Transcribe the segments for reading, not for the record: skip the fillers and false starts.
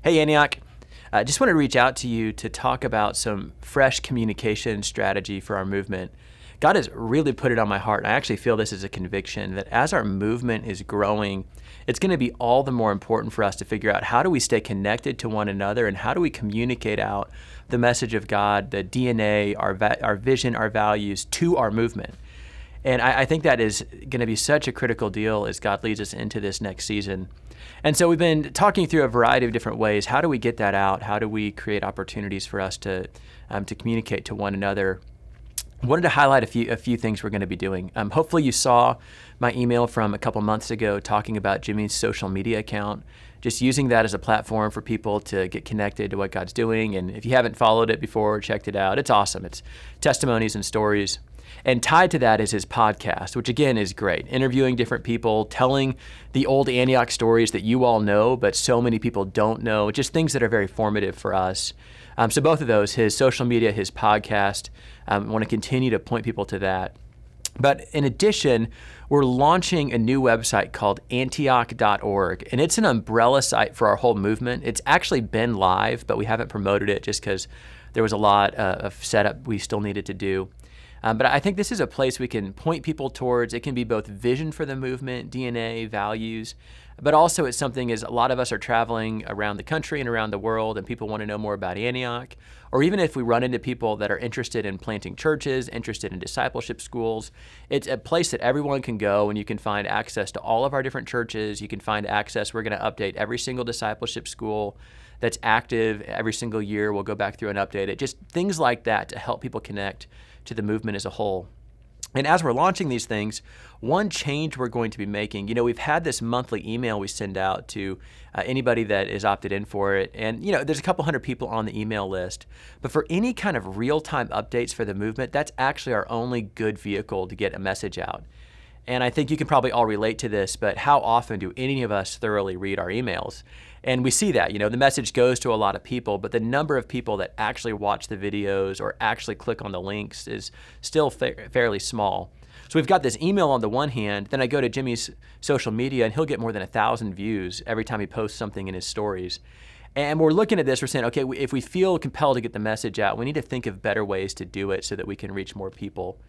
Hey, Antioch. I just wanted to reach out to you to talk about some fresh communication strategy for our movement. God has really put it on my heart. I actually feel this as a conviction that as our movement is growing, it's going to be all the more important for us to figure out how do we stay connected to one another and how do we communicate out the message of God, the DNA, our vision, our values to our movement. And I think that is going to be such a critical deal as God leads us into this next season. And so we've been talking through a variety of different ways. How do we get that out? How do we create opportunities for us to communicate to one another? I wanted to highlight a few things we're going to be doing. Hopefully you saw my email from a couple months ago talking about Jimmy's social media account, just using that as a platform for people to get connected to what God's doing. And if you haven't followed it before or checked it out, it's awesome. It's testimonies and stories. And tied to that is his podcast, which again is great. Interviewing different people, telling the old Antioch stories that you all know, but so many people don't know, just things that are very formative for us. So both of those, his social media, his podcast, I want to continue to point people to that. But in addition, we're launching a new website called Antioch.org, and it's an umbrella site for our whole movement. It's actually been live, but we haven't promoted it just because there was a lot of setup we still needed to do. But I think this is a place we can point people towards. It can be both vision for the movement, DNA, values, but also it's something as a lot of us are traveling around the country and around the world and people want to know more about Antioch. Or even if we run into people that are interested in planting churches, interested in discipleship schools, it's a place that everyone can go and you can find access to all of our different churches. You can find access. We're going to update every single discipleship school that's active every single year. We'll go back through and update it. Just things like that to help people connect to the movement as a whole. And as we're launching these things, one change we're going to be making, we've had this monthly email we send out to anybody that is opted in for it. And, there's a couple hundred people on the email list. But for any kind of real-time updates for the movement, that's actually our only good vehicle to get a message out. And I think you can probably all relate to this, but how often do any of us thoroughly read our emails? And we see that, the message goes to a lot of people, but the number of people that actually watch the videos or actually click on the links is still fairly small. So we've got this email on the one hand, then I go to Jimmy's social media and he'll get more than 1,000 views every time he posts something in his stories. And we're looking at this, we're saying, okay, if we feel compelled to get the message out, we need to think of better ways to do it so that we can reach more people.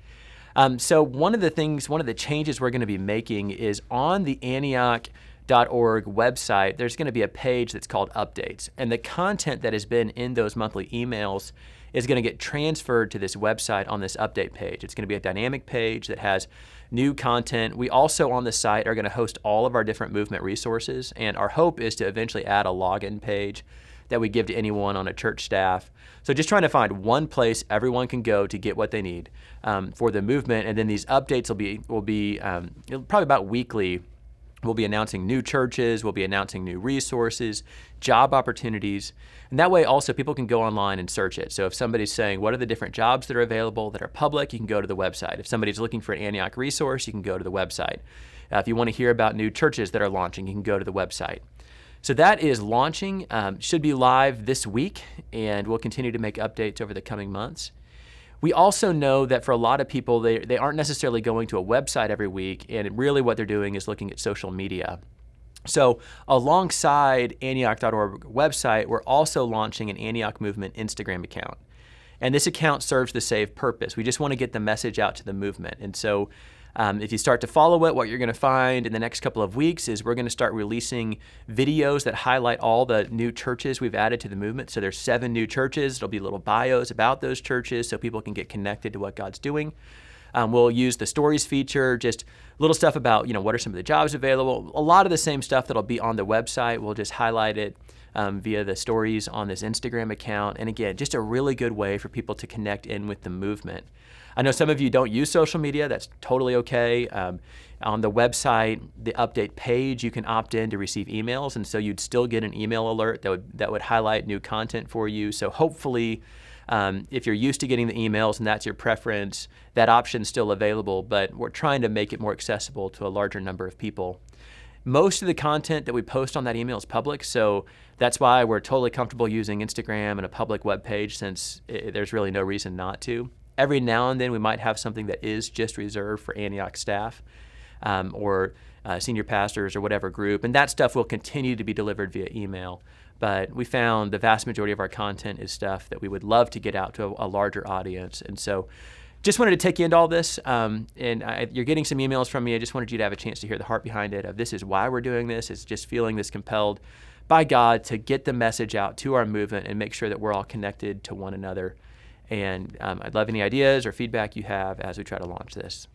So one of the changes we're going to be making is on the Antioch.org website, there's going to be a page that's called Updates. And the content that has been in those monthly emails is going to get transferred to this website on this update page. It's going to be a dynamic page that has new content. We also on the site are going to host all of our different movement resources. And our hope is to eventually add a login page that we give to anyone on a church staff. So just trying to find one place everyone can go to get what they need for the movement. And then these updates will be probably about weekly. We'll be announcing new churches, we'll be announcing new resources, job opportunities. And that way also people can go online and search it. So if somebody's saying, what are the different jobs that are available that are public, you can go to the website. If somebody's looking for an Antioch resource, you can go to the website. If you want to hear about new churches that are launching, you can go to the website. So that is launching, should be live this week, and we'll continue to make updates over the coming months. We also know that for a lot of people, they aren't necessarily going to a website every week, and really what they're doing is looking at social media. So alongside Antioch.org website, we're also launching an Antioch Movement Instagram account. And this account serves the same purpose. We just want to get the message out to the movement. And so if you start to follow it, what you're going to find in the next couple of weeks is we're going to start releasing videos that highlight all the new churches we've added to the movement. So there's 7 new churches. There'll be little bios about those churches so people can get connected to what God's doing. We'll use the stories feature, just little stuff about, what are some of the jobs available. A lot of the same stuff that'll be on the website. We'll just highlight it via the stories on this Instagram account. And again, just a really good way for people to connect in with the movement. I know some of you don't use social media. That's totally okay. On the website, the update page, you can opt in to receive emails, and so you'd still get an email alert that would highlight new content for you. So hopefully, if you're used to getting the emails and that's your preference, that option's still available, but we're trying to make it more accessible to a larger number of people. Most of the content that we post on that email is public, so that's why we're totally comfortable using Instagram and a public web page since there's really no reason not to. Every now and then we might have something that is just reserved for Antioch staff or senior pastors or whatever group, and that stuff will continue to be delivered via email. but we found the vast majority of our content is stuff that we would love to get out to a larger audience. And so just wanted to take you into all this. You're getting some emails from me. I just wanted you to have a chance to hear the heart behind it of this is why we're doing this. It's just feeling this compelled by God to get the message out to our movement and make sure that we're all connected to one another. And I'd love any ideas or feedback you have as we try to launch this.